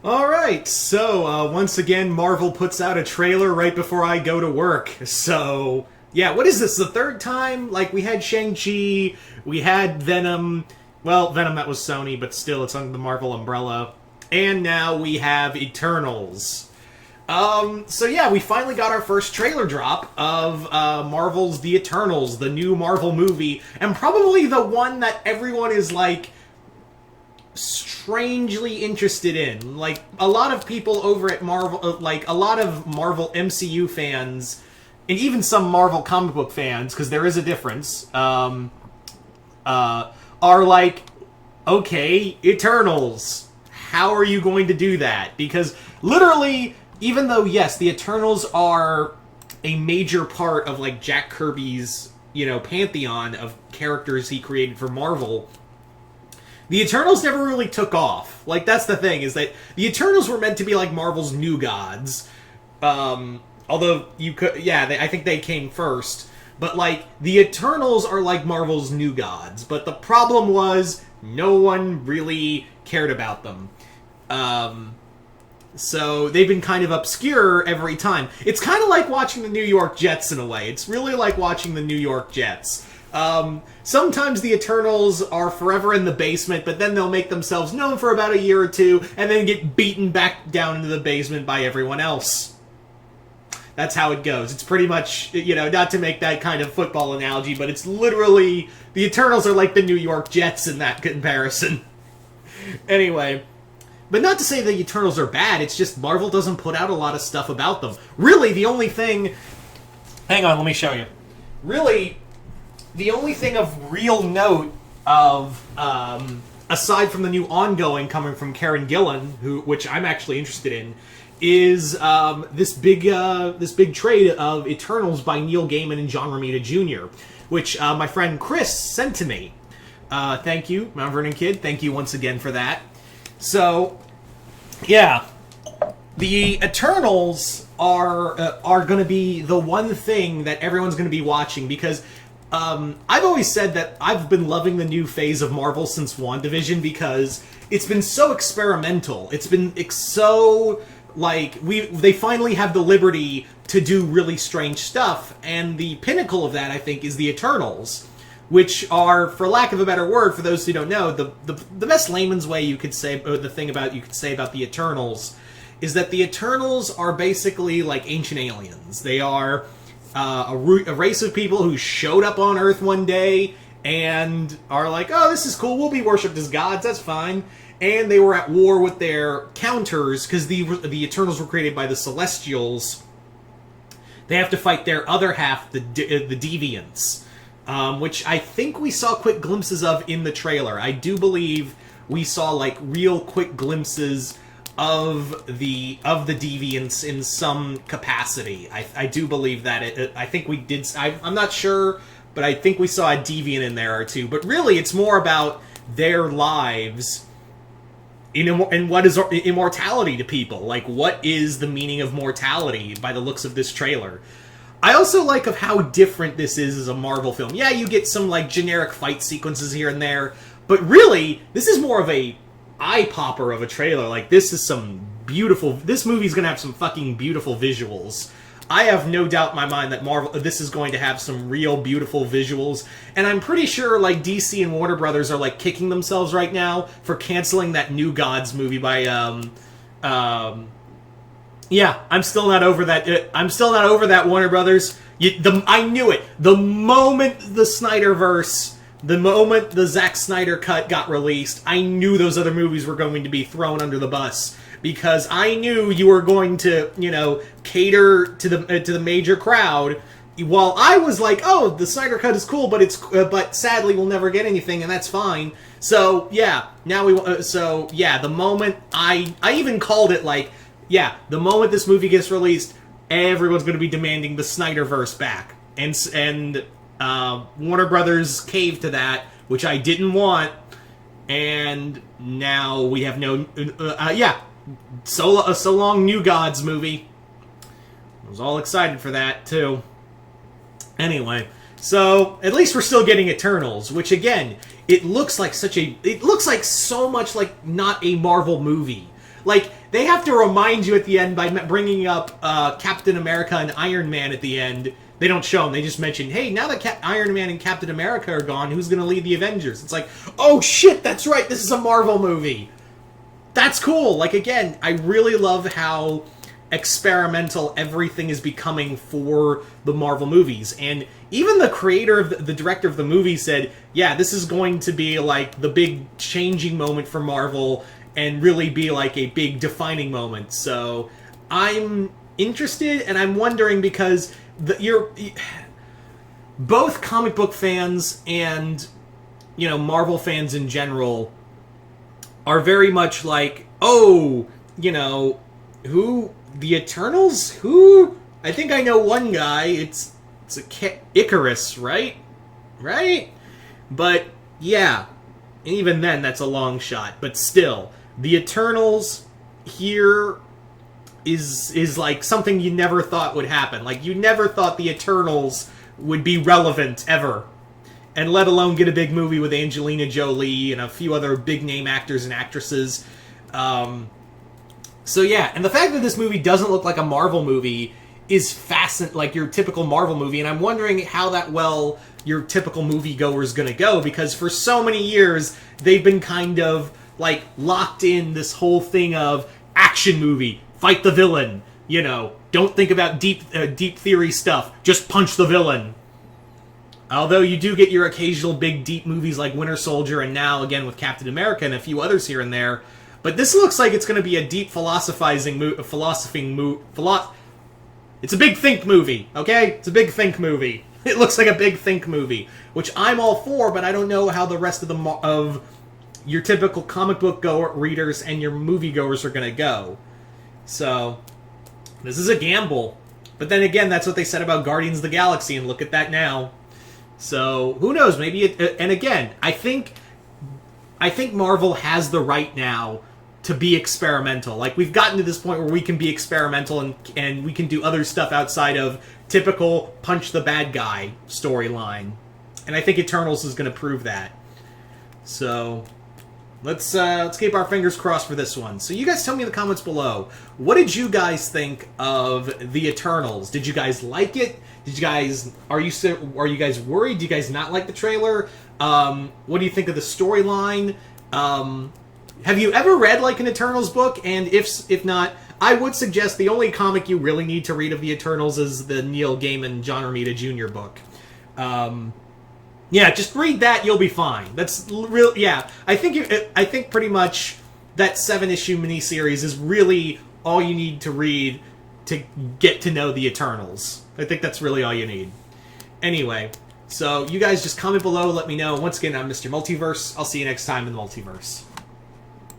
Alright, so once again, Marvel puts out a trailer right before I go to work. So, yeah, what is this? The third time? Like, we had Shang-Chi, we had Venom. Well, Venom, that was Sony, but still, it's under the Marvel umbrella. And now we have Eternals. So yeah, we finally got our first trailer drop of Marvel's The Eternals, the new Marvel movie, and probably the one that everyone is, like, strangely interested in. Like, a lot of people over at Marvel, like, a lot of Marvel MCU fans, and even some Marvel comic book fans, because there is a difference, are like, okay, Eternals, how are you going to do that? Because, literally, even though, yes, the Eternals are a major part of, like, Jack Kirby's, pantheon of characters he created for Marvel, the Eternals never really took off. Like, that's the thing, is that the Eternals were meant to be like Marvel's new gods. Although, I think they came first. But, like, the Eternals are like Marvel's new gods. But the problem was, no one really cared about them. So they've been kind of obscure every time. It's kind of like watching the New York Jets in a way. It's really like watching the New York Jets. Sometimes the Eternals are forever in the basement, but then they'll make themselves known for about a year or two, and then get beaten back down into the basement by everyone else. That's how it goes. It's pretty much, not to make that kind of football analogy, but it's literally, the Eternals are like the New York Jets in that comparison. Anyway, but not to say the Eternals are bad, it's just Marvel doesn't put out a lot of stuff about them. Really, the only thing... Hang on, let me show you. Really, the only thing of real note of, aside from the new ongoing coming from Karen Gillan, which I'm actually interested in, is this big trade of Eternals by Neil Gaiman and John Romita Jr., which my friend Chris sent to me. Thank you, Mount Vernon Kid. Thank you once again for that. So, yeah, the Eternals are going to be the one thing that everyone's going to be watching, because I've always said that I've been loving the new phase of Marvel since WandaVision, because it's been so experimental. It's been so, like, they finally have the liberty to do really strange stuff, and the pinnacle of that, I think, is the Eternals, which are, for lack of a better word, for those who don't know, the best layman's way you could say, or the thing about you could say about the Eternals, is that the Eternals are basically like ancient aliens. They are a race of people who showed up on Earth one day and are like, oh, this is cool, we'll be worshipped as gods, that's fine. And they were at war with their counters, because the Eternals were created by the Celestials. They have to fight their other half, the Deviants. Which I think we saw quick glimpses of in the trailer. I do believe we saw, like, real quick glimpses of the Deviants in some capacity. I do believe that. I think we did. I'm not sure, but I think we saw a Deviant in there or two. But really, it's more about their lives and what is immortality to people. Like, what is the meaning of mortality by the looks of this trailer? I also like of how different this is as a Marvel film. Yeah, you get some, like, generic fight sequences here and there, but really, this is more of a eye-popper of a trailer. Like, this is some beautiful... This movie's gonna have some fucking beautiful visuals. I have no doubt in my mind that this is going to have some real beautiful visuals, and I'm pretty sure, like, DC and Warner Brothers are, like, kicking themselves right now for canceling that New Gods movie by, yeah, I'm still not over that. I'm still not over that, Warner Brothers. I knew it. The moment the Snyderverse, the moment the Zack Snyder cut got released, I knew those other movies were going to be thrown under the bus, because I knew you were going to, cater to the major crowd. While I was like, oh, the Snyder cut is cool, but sadly we'll never get anything, and that's fine. So yeah, the moment I even called it, like, yeah, the moment this movie gets released, everyone's going to be demanding the Snyderverse back. And Warner Brothers caved to that, which I didn't want. And now we have So Long New Gods movie. I was all excited for that, too. Anyway, so at least we're still getting Eternals, which, again, it looks like so much like not a Marvel movie. Like, they have to remind you at the end by bringing up Captain America and Iron Man at the end. They don't show them. They just mention, hey, now that Iron Man and Captain America are gone, who's going to lead the Avengers? It's like, oh shit, that's right, this is a Marvel movie. That's cool. Like, again, I really love how experimental everything is becoming for the Marvel movies. And even the creator of the director of the movie said, yeah, this is going to be like the big changing moment for Marvel and really be like a big defining moment. So I'm interested, and I'm wondering because both comic book fans and, you know, Marvel fans in general are very much like, oh, you know, who? The Eternals? Who? I think I know one guy. It's Icarus, right? Right? But, yeah. And even then, that's a long shot. But still, the Eternals here is like something you never thought would happen. Like, you never thought the Eternals would be relevant, ever. And let alone get a big movie with Angelina Jolie and a few other big-name actors and actresses. So yeah, and the fact that this movie doesn't look like a Marvel movie is fascinating, like your typical Marvel movie, and I'm wondering how that well your typical moviegoer is going to go, because for so many years, they've been kind of, like, locked in this whole thing of action movie, fight the villain, you know, don't think about deep theory stuff, just punch the villain. Although you do get your occasional big, deep movies like Winter Soldier, and now, again, with Captain America and a few others here and there. But this looks like it's going to be a deep philosophizing it's a big think movie, okay? It's a big think movie. It looks like a big think movie, which I'm all for, but I don't know how the rest of your typical comic book readers and your moviegoers are going to go. So, this is a gamble. But then again, that's what they said about Guardians of the Galaxy, and look at that now. So, who knows? Maybe and again, I think Marvel has the right now to be experimental. Like, we've gotten to this point where we can be experimental and we can do other stuff outside of typical punch the bad guy storyline. And I think Eternals is going to prove that. So, let's keep our fingers crossed for this one. So you guys tell me in the comments below, what did you guys think of the Eternals? Did you guys like it? Did you guys are you guys worried? Do you guys not like the trailer? What do you think of the storyline? Have you ever read like an Eternals book? And if not, I would suggest the only comic you really need to read of the Eternals is the Neil Gaiman John Romita Jr. book. Yeah, just read that, you'll be fine. That's real. Yeah, I think pretty much that 7-issue miniseries is really all you need to read to get to know the Eternals. I think that's really all you need. Anyway, so you guys just comment below, let me know. Once again, I'm Mr. Multiverse. I'll see you next time in the Multiverse.